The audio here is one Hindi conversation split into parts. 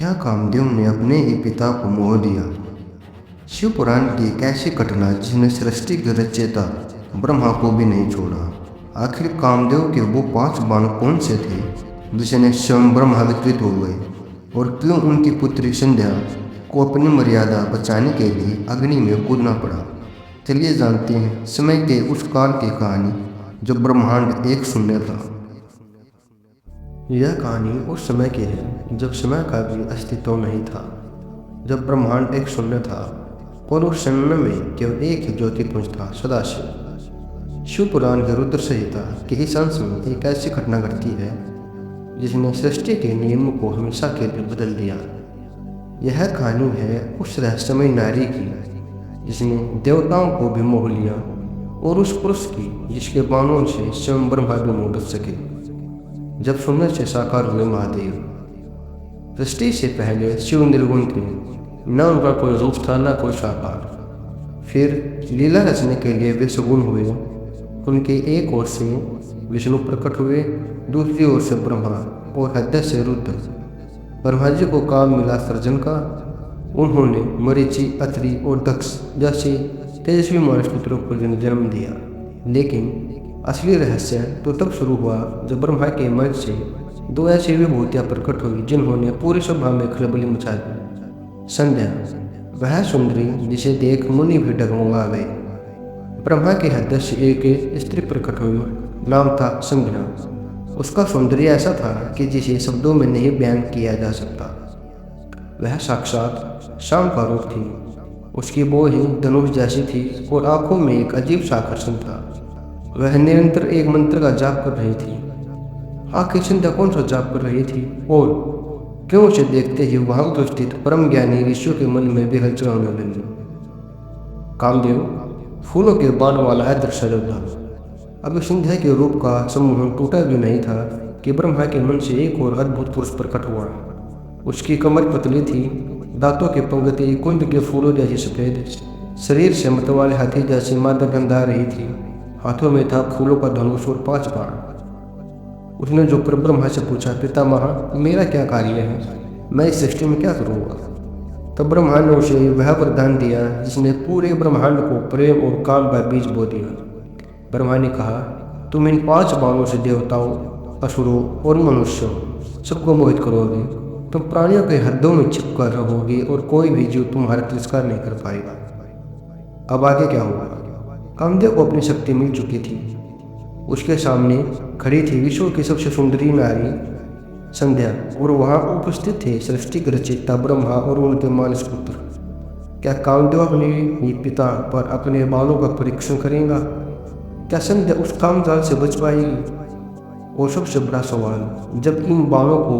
क्या कामदेव ने अपने ही पिता को मोह दिया? शिव पुराण की एक ऐसी घटना जिसने सृष्टि के रचयिता ब्रह्मा को भी नहीं छोड़ा। आखिर कामदेव के वो 5 बाण कौन से थे जिसने स्वयं ब्रह्मा विकृत हो गए, और क्यों उनकी पुत्री संध्या को अपनी मर्यादा बचाने के लिए अग्नि में कूदना पड़ा? चलिए जानते हैं समय के उस काल की कहानी जब ब्रह्मांड एक शून्य था। यह कहानी उस समय की है जब समय का भी अस्तित्व नहीं था, जब ब्रह्मांड एक शून्य था और उस शून्य में केवल एक ही ज्योतिपुंज था, सदाशिव। शिव पुराण के रुद्र संहिता के इस अंश में एक ऐसी घटना घटती है जिसने सृष्टि के नियमों को हमेशा के लिए बदल दिया। यह कहानी है उस रहस्यमय नारी की जिसने देवताओं को भी मोह लिया, और उस पुरुष की जिसके बाणों से स्वयं ब्रह्मा भी मोह बच सके। जब शून्य से साकार हुए महादेव, सृष्टि से पहले शिव निर्गुण थे, न उनका कोई रूप था न कोई साकार। फिर लीला रचने के लिए वे सगुण हुए। उनके एक ओर से विष्णु प्रकट हुए, दूसरी ओर से ब्रह्मा और हृदय से रुद्र। ब्रह्मा जी को काम मिला सृजन का। उन्होंने मरीचि, अत्रि और दक्ष जैसे तेजस्वी मानस पुत्रों को जन्म दिया। लेकिन असली रहस्य तो तब शुरू हुआ जब ब्रह्मा के मन से 2 ऐसी विभूतियां प्रकट हुई जिन्होंने पूरी सभा में खलबली मचा दी। संध्या, वह सुंदरी जिसे देख मुनि भी डगमगा गए। ब्रह्मा के हृदय से एक स्त्री प्रकट हुई, नाम था संज्ञा। उसका सौंदर्य ऐसा था कि जिसे शब्दों में नहीं बयान किया जा सकता। वह साक्षात शाम का रूप थी। उसकी बोली धनुष जैसी थी और आंखों में एक अजीब सा आकर्षण था। वह निरंतर एक मंत्र का जाप कर रही थी। आखिर संध्या कौन सा जाप कर रही थी और क्यों उसे देखते ही वहां उपस्थित परम ज्ञानी ऋषियों के मन में भी हलचल होने लगी। कामदेव फूलों के बाण वाला है दृश्य था। अब संध्या के रूप का सम्मोहन टूटा भी नहीं था कि ब्रह्मा के मन से एक और अद्भुत पुरुष प्रकट हुआ। उसकी कमर पतली थी, दांतों की पंक्ति कुंद के फूलों जैसी सफेद, शरीर से मतवाले हाथी जैसी मादक गंध आ रही थी। हाथों में था फूलों का धनुष और 5 बाण। उसने जो पर ब्रह्मा से पूछा, पितामह मेरा क्या कार्य है, मैं इस सृष्टि में क्या करूँगा? तब ब्रह्मा ने उसे वह वरदान दिया जिसने पूरे ब्रह्मांड को प्रेम और काम का बीज बो दिया। ब्रह्मा ने कहा, तुम इन 5 बाणों से देवताओं, असुरों और मनुष्यों सबको मोहित करोगे। तुम प्राणियों के हृदयों में छिप कर रहोगे और कोई भी जीव तुम्हारा तिरस्कार नहीं कर पाएगा। अब आगे क्या होगा? कामदेव को अपनी शक्ति मिल चुकी थी। उसके सामने खड़ी थी विश्व की सबसे सुंदरी नारी संध्या, और वहां उपस्थित थे सृष्टि के रचयिता ब्रह्मा और उनके मानस पुत्र। क्या कामदेव अपने ही पिता पर अपने बाणों का परीक्षण करेगा? क्या संध्या उस कामजाल से बच पाएगी? और सबसे बड़ा सवाल, जब इन बाणों को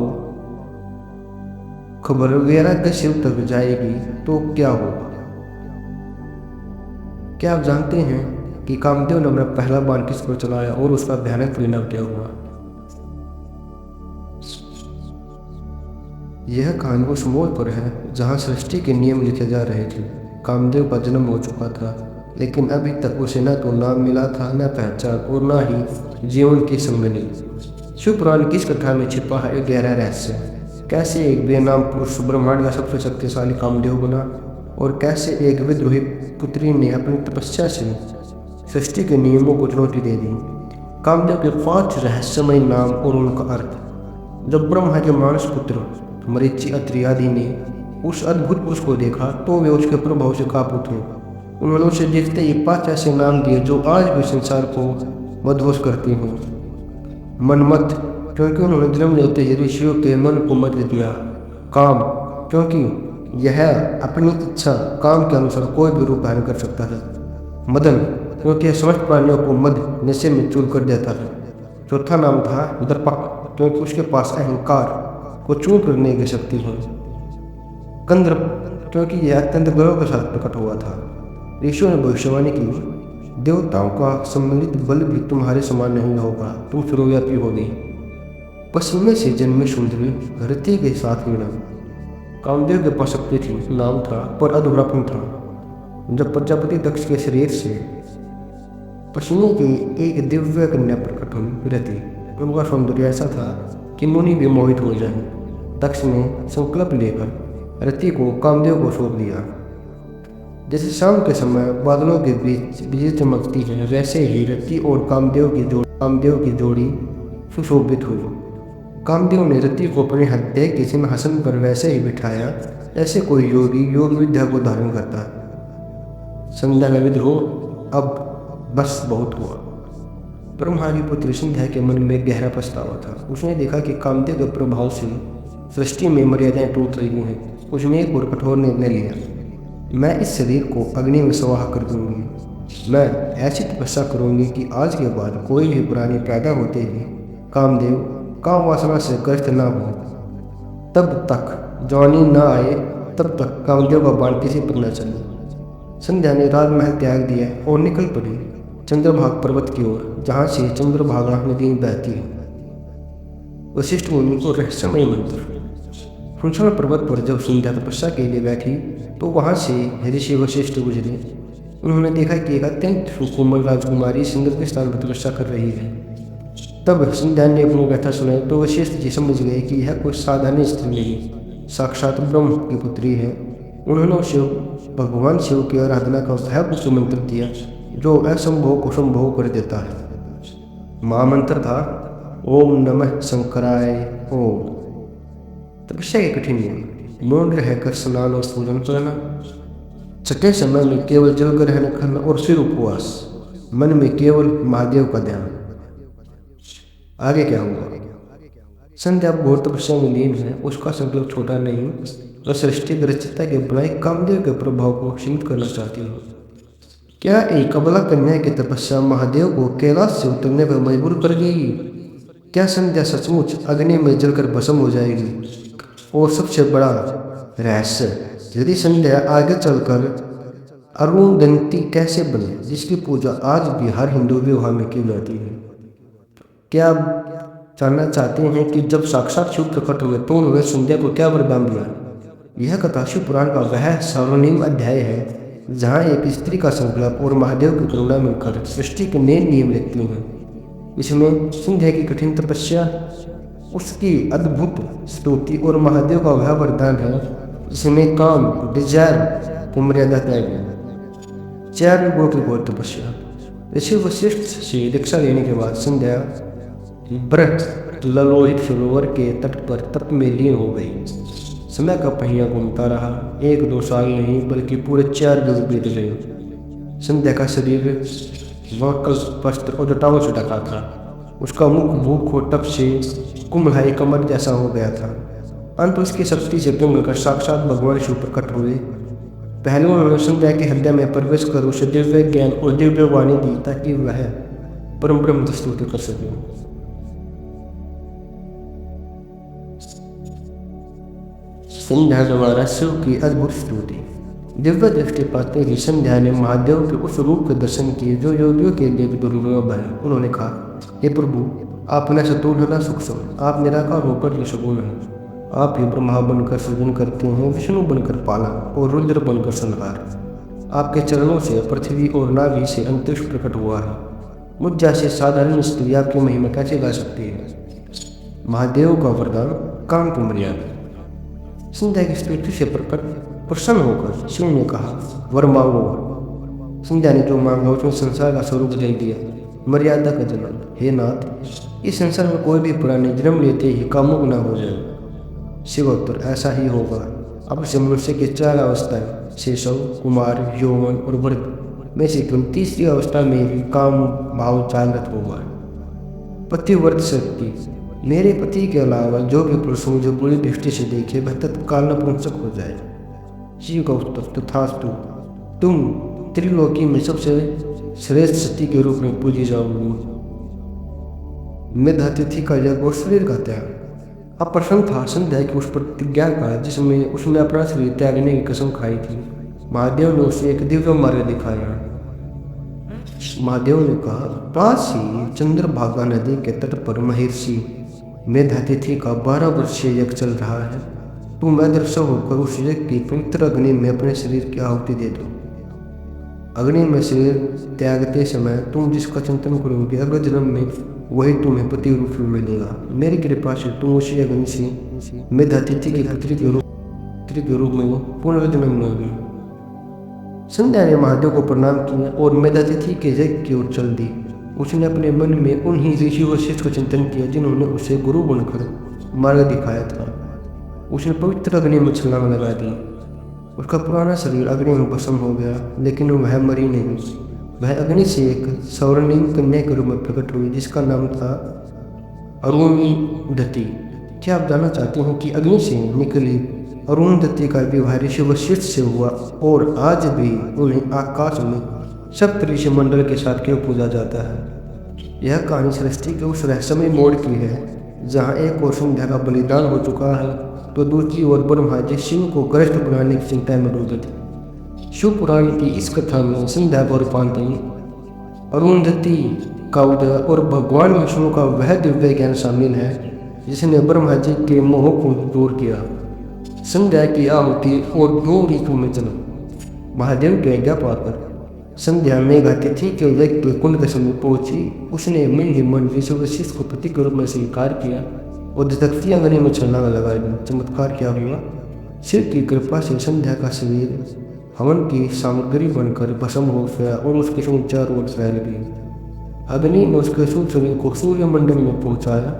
खबर वगैरह के शिव तक जाएगी तो क्या होगा? क्या आप जानते हैं कि कामदेव ने अपना पहला बाण किस पर चलाया और उसका भयानक परिणाम क्या हुआ? यह कहानी उस मोड़ पर है जहां सृष्टि के नियम लिखे जा रहे थे। कामदेव का जन्म हो चुका था, लेकिन अभी तक उसे न तो नाम मिला था, न पहचान, और न ही जीवन की संगनी। शिव पुराण की इस कथा में छिपा है एक गहरा रहस्य। कैसे एक बेनाम पुरुष ब्रह्मांड का सबसे शक्तिशाली कामदेव बना, और कैसे एक विद्रोही पुत्री ने अपनी तपस्या से सृष्टि के नियमों को चुनौती दे दी। कामदेव के 5 रहस्यमय नाम और उनका अर्थ। जब ब्रह्मा के मानस पुत्र मरीचि, अत्रि आदि ने उस अद्भुत पुरुष को देखा तो वे उसके प्रभाव से कांप उठे। उन्होंने उसे देखते ही 5 ऐसे नाम दिए जो आज भी संसार को मदहोश करती हैं। मनमत, क्योंकि उन्होंने जन्म लेते ही ऋषियों के मन को मत दिया। काम, क्योंकि यह अपनी इच्छा काम के अनुसार कोई भी रूप धारण कर सकता है। मदन, क्योंकि यह समस्त प्राणियों को मद नशे में चूर कर देता है। चौथा नाम था दर्पक, क्योंकि उसके पास अहंकार को चूर करने की शक्ति है। कंद्रप, क्योंकि यह अत्यंत गर्व के साथ प्रकट हुआ था। ऋषियों ने भविष्यवाणी की, देवताओं का सम्मिलित बल भी तुम्हारे समान नहीं होगा, तुम सर्वव्यापी होगी। पसीने से जन्मे सुंदरी रति के साथ वीणा। कामदेव के पास शक्ति थी, नाम था, पर अधूरापन था। जब प्रजापति दक्ष के शरीर से पसीने की एक दिव्य कन्या प्रकट हुई रति, उनका सौंदर्य ऐसा था कि मुनि भी मोहित हो जाए। दक्ष ने संकल्प लेकर रति को कामदेव को सौंप दिया। जैसे शाम के समय बादलों के बीच बिजली चमकती है, वैसे ही रति और कामदेव की जोड़ी सुशोभित हुई। कामदेव ने रति को अपने हृदय के सिंहासन पर वैसे ही बिठाया जैसे कोई योगी योग विद्या को धारण करता है। संध्या का विद्रोह अब बस बहुत हुआ। ब्रह्मा की पुत्री संध्या के मन में गहरा पछतावा था। उसने देखा कि कामदेव के प्रभाव से सृष्टि में मर्यादाएं टूट रही हैं। उसने एक और कठोर निर्णय लिया, मैं इस शरीर को अग्नि में स्वाहा कर दूंगी। मैं ऐसी तपस्या करूंगी कि आज के बाद कोई भी प्राणी पैदा होते ही कामदेव काम वासना से ग्रस्त न हो। तब तक जवानी न आए तब तक कामदेव का बाण किसी पर न चले। संध्या ने राजमहल त्याग दिया और निकल पड़ी चंद्रभाग पर्वत की ओर, जहाँ से चंद्रभागा नदी बहती है। वशिष्ठ मुनि को रहस्यमय मंत्र। सुनसान पर्वत पर जब संध्या तपस्या के लिए बैठी तो वहाँ से ऋषि वशिष्ठ गुजरे। उन्होंने देखा कि एक अत्यंत सुकोमल राजकुमारी सिंदूर के स्थान पर तपस्या कर रही है। तब संध्या ने अपनी व्यथा सुनाई तो वशिष्ठ जी समझ गए कि यह कोई साधारण स्त्री नहीं, साक्षात ब्रह्म की पुत्री है। उन्होंने उसे भगवान शिव की आराधना का वह गुप्त मंत्र दिया जो असंभव को संभव कर देता है। महामंत्र था ओम नमः शंकराय ओम। तपस्या के कठिन नियम, मौन रहकर स्नान और पूजन करना, छठे समय में केवल जल ग्रहण करना और फिर उपवास, मन में केवल महादेव का ध्यान। आगे क्या हुआ? संध्या घोर तपस्या में लीन है। उसका संकल्प छोटा नहीं, वह सृष्टि की रचयिता के बनाए कामदेव के प्रभाव को सीमित करना चाहती है। क्या एक अबला कन्या की तपस्या महादेव को कैलाश से उतरने पर मजबूर कर देगी? क्या संध्या सचमुच अग्नि में जलकर भस्म हो जाएगी? और सबसे बड़ा रहस्य, यदि संध्या आगे चलकर अरुंधति कैसे बने, जिसकी पूजा आज भी हर हिंदू विवाह में की जाती है? क्या आप जानना चाहते हैं कि जब साक्षात शिव प्रकट हुए तो उन्होंने संध्या को क्या वरदान दिया? यह कथा शिव पुराण का वह स्वर्णिम अध्याय है जहाँ एक स्त्री का संकल्प और महादेव की करुणा मिलकर सृष्टि के नए नियम लिखती हैं। इसमें संध्या की कठिन तपस्या, उसकी अद्भुत स्तुति और महादेव का वह वरदान है जिसमें काम डिजायर को मर्यादा तय गई। 4 युगों की घोर तपस्या। ऋषि वशिष्ठ से दीक्षा लेने के बाद संध्या व्रत ललोहित सरोवर के तट पर तप में लीन हो गई। समय का पहिया घूमता रहा। 1-2 साल नहीं बल्कि पूरे 4 युग बीत गए। संध्या का शरीर वस्त्र वस्त्र और जटाओं से ढका था। उसका मुख भूख और तप से कुम्हारी कमर जैसा हो गया था। अंत उसकी शक्ति से पिंग कर साक्षात भगवान शिव प्रकट हुए। पहले उन्होंने संध्या के हृदय में प्रवेश कर उसे दिव्य ज्ञान और दिव्य वाणी दी ताकि वह परम ब्रह्म की स्तुति कर सके। संध्या द्वारा शिव की अद्भुत स्तुति। दिव्य दृष्टि पाते ही संध्या ने महादेव के उस रूप के दर्शन किए जो योगियों के लिए भी दुर्लभ है। उन्होंने कहा, हे प्रभु, आप न सतुल न सूक्ष्म, आप निराकार होकर ही सगुण हैं। आप ही ब्रह्मा बनकर सृजन करते हैं, विष्णु बनकर पालन और रुद्र बनकर संहार। आपके चरणों से पृथ्वी और नाभि से अंतरिक्ष प्रकट हुआ है। मुझ जैसे साधारण स्त्री आपकी महिमा कैसे गा सकती है? महादेव का वरदान, काम की मर्यादा। संध्या की स्तुति से प्रसन्न होकर शिव ने कहा, वर मांगो। संध्या ने जो मांगा उसमें संसार का स्वरूप बदल दिया, मर्यादा का जन्म। हे नाथ, इस संसार में कोई भी प्राणी जन्म लेते ही कामुक न हो जाए। शिवोत्तर ऐसा ही होगा। अब से मनुष्य की 4 अवस्थाएं, शैशव, कुमार, यौवन और वृद्ध में से केवल तीसरी अवस्था में ही काम भाव जागृत होगा। पतिव्रत शक्ति। मेरे पति के अलावा जो भी पुरुष मुझे बुरी दृष्टि से देखे वह तत्काल नपुंसक हो जाए। शिव का उत्तर, तथास्तु, तुम त्रिलोकी में सबसे श्रेष्ठ सती के रूप में पूजी जाओगी। मेधातिथि का यज्ञ और शरीर का त्याग। अब प्रसन्न था संध्या की उस प्रतिज्ञा का जिसमें उसने अपना शरीर त्यागने की कसम खाई थी। महादेव ने उसे एक दिव्य मार्ग दिखाया। महादेव ने कहा, पास ही चंद्रभागा नदी के तट पर महर्षि मेधातिथि का 12 वर्षीय यज्ञ चल रहा है। तुम अदृश्य होकर उस यज्ञ की पवित्र अग्नि में अपने शरीर की आहुति दे दो। अग्नि में शरीर त्यागते समय तुम जिसका चिंतन करोगे अगले जन्म में वही तुम्हें पति रूप में मिलेगा। मेरी कृपा से तुम उसी अग्नि से मेधातिथि की पुत्री के रूप में पुनर्जन्म लोगे। संध्या ने महादेव को प्रणाम किया और मेधातिथि के यज्ञ की ओर चल दी। उसने अपने मन में उन ही ऋषि वशिष्ठ का चिंतन किया जिन्होंने उसे गुरु बनकर मार्ग दिखाया था। उसने पवित्र अग्नि में छलांग लगा दी। उसका पुराना शरीर अग्नि में भस्म हो गया, लेकिन वह मरी नहीं। वह अग्नि से एक स्वर्णिम कन्या के रूप में प्रकट हुई जिसका नाम था अरुंधति। क्या आप जानना चाहते हैं कि अग्नि से निकली अरुंधति का विवाह ऋषि वशिष्ठ से हुआ और आज भी उन्हें आकाश में सप्त ऋषि मंडल के साथ क्यों पूजा जाता है? यह कहानी सृष्टि के उस रहस्यमय मोड़ की है जहाँ एक ओर संध्या का बलिदान हो चुका है तो दूसरी ओर ब्रह्मा जी शिव को ग्रस्त बनाने की चिंता में डूबे थे। शिव पुराण की इस कथा में संध्या का रूपांतरण, अरुंधति का उदय और भगवान विष्णु का वह दिव्य ज्ञान शामिल है जिसने ब्रह्मा जी के मोह को दूर किया। संध्या की आहुति और 2 ऋतु में जन्म। महादेव की आज्ञा पाकर संध्या मेघातिथि के यज्ञ के कुंड के समीप पहुंची। उसने मन ही मन ऋषि वशिष्ठ को पति के रूप में स्वीकार किया और दक्षिण अग्नि में छलांग लगा दी। चमत्कार क्या हुआ? शिव की कृपा से संध्या का शरीर हवन की सामग्री बनकर भस्म हो गया और उसके सूर्य चारों ओर फैल गई। अग्नि ने उसके सूर्य शरीर को सूर्यमंडल में पहुंचाया।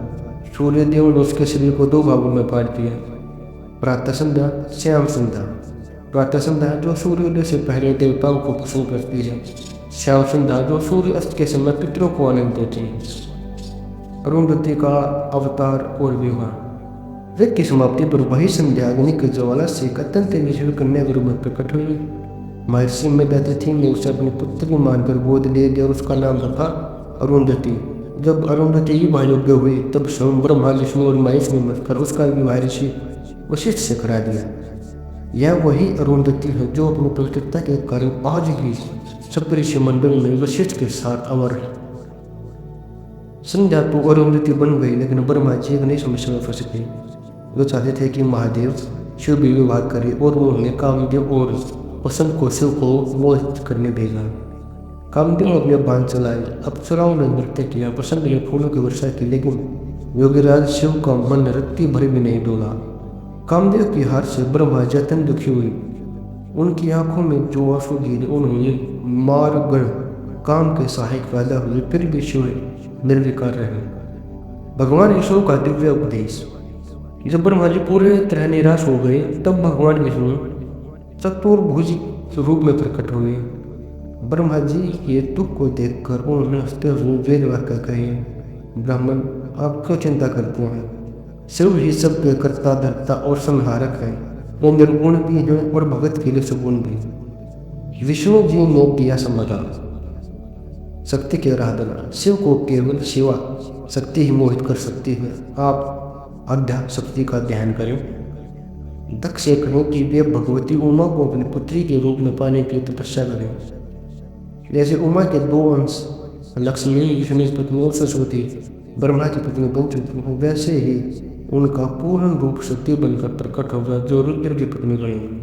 सूर्यदेव ने उसके शरीर को 2 भागों में बांट दिया, प्रातः संध्या, श्याम संध्या। प्रातः संध्या जो सूर्योदय से पहले देवताओं को प्रसन्न करती है, श्याम संध्या जो सूर्य अस्त के समय पितरों को आनंद देती है। अरुंधति का अवतार और विवाह। यज्ञ की समाप्ति पर वही संध्या अग्नि की ज्वाला से एक अत्यंत निष्ठुर कन्या के रूप में प्रकट हुई। महर्षि मेधातिथि ने उसे अपनी पुत्री मानकर गोद ले लिया और उसका नाम रखा अरुंधति। जब अरुंधति विवाह योग्य हुई तब स्वयं ब्रह्मा विष्णु और महेश ने मिलकर उसका विवाह ऋषि वशिष्ठ से करा दिया। यह वही अरुंधति है जो अपनी पवित्रता के कारण आज भी सप्तऋषि मंडल में वशिष्ठ के साथ अमर है। संध्या तो अरुंधति बन गई, लेकिन ब्रह्मा जी एक नई समस्या में फंस गए। वो चाहते थे कि महादेव शिव भी विवाह करे और उन्होंने कामदेव और वसंत को शिव को मोहित करने भेजा। कामदेव ने अपने बाण चलाए, अप्सराओं ने नृत्य किया, वसंत ने फूलों की वर्षा की, लेकिन योगीराज शिव का मन रत्ती भर भी नहीं डोला। कामदेव की हार से ब्रह्मा जी अत्यंत दुखी हुई। उनकी आंखों में जो आंसू गिरे उन्होंने मारगण काम के सहायक पैदा हुए, फिर भी शिव निर्विकार रहे। भगवान विष्णु का दिव्य उपदेश। जब ब्रह्मा जी पूरे तरह निराश हो गए तब भगवान विष्णु चतुर्भुज रूप में प्रकट हुए। ब्रह्मा जी के दुख को देखकर उन्होंने हंसते हुए वेद वाक्य कहे, ब्राह्मण आप क्यों चिंता करते हैं? शिव ही सबके कर्ता धर्ता और संहारक है। वो निर्गुण भी है और भगत के लिए सगुण भी। विष्णु जी ने किया समाधान। शक्ति की आराधना। शिव को केवल शिवा शक्ति ही मोहित कर सकती है। आप अध्या शक्ति का ध्यान करें। दक्ष से कहें कि वे भगवती उमा को अपनी पुत्री के रूप में पाने की तपस्या करें। जैसे उमा के 2 अंश लक्ष्मी विष्णु की पत्नी और सरस्वती ब्रह्मा की पत्नी बन चुकी हैं, वैसे ही उनका पूर्ण रूप शक्ति बनकर प्रकट होगा जो रुद्र की पत्नी बनेगी।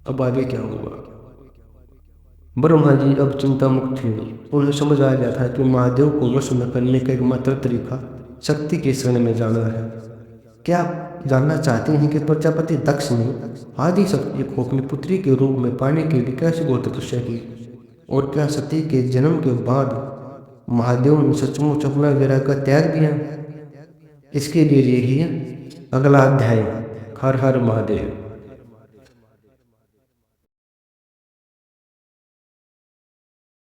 अब आगे क्या हुआ? ब्रह्मा जी अब चिंता मुक्त थे। उन्हें समझ आ गया था कि महादेव को वश में करने का एकमात्र तरीका शक्ति के शरण में जाना है। क्या आप जानना चाहते हैं कि प्रजापति दक्ष ने आदि शक्ति को अपनी पुत्री के रूप में पाने के लिए कैसे घोर तपस्या की? और क्या सती के जन्म के बाद महादेव ने सचमुच अपना विराग का त्याग दिया? इसके लिए यही है अगला अध्याय। हर हर महादेव।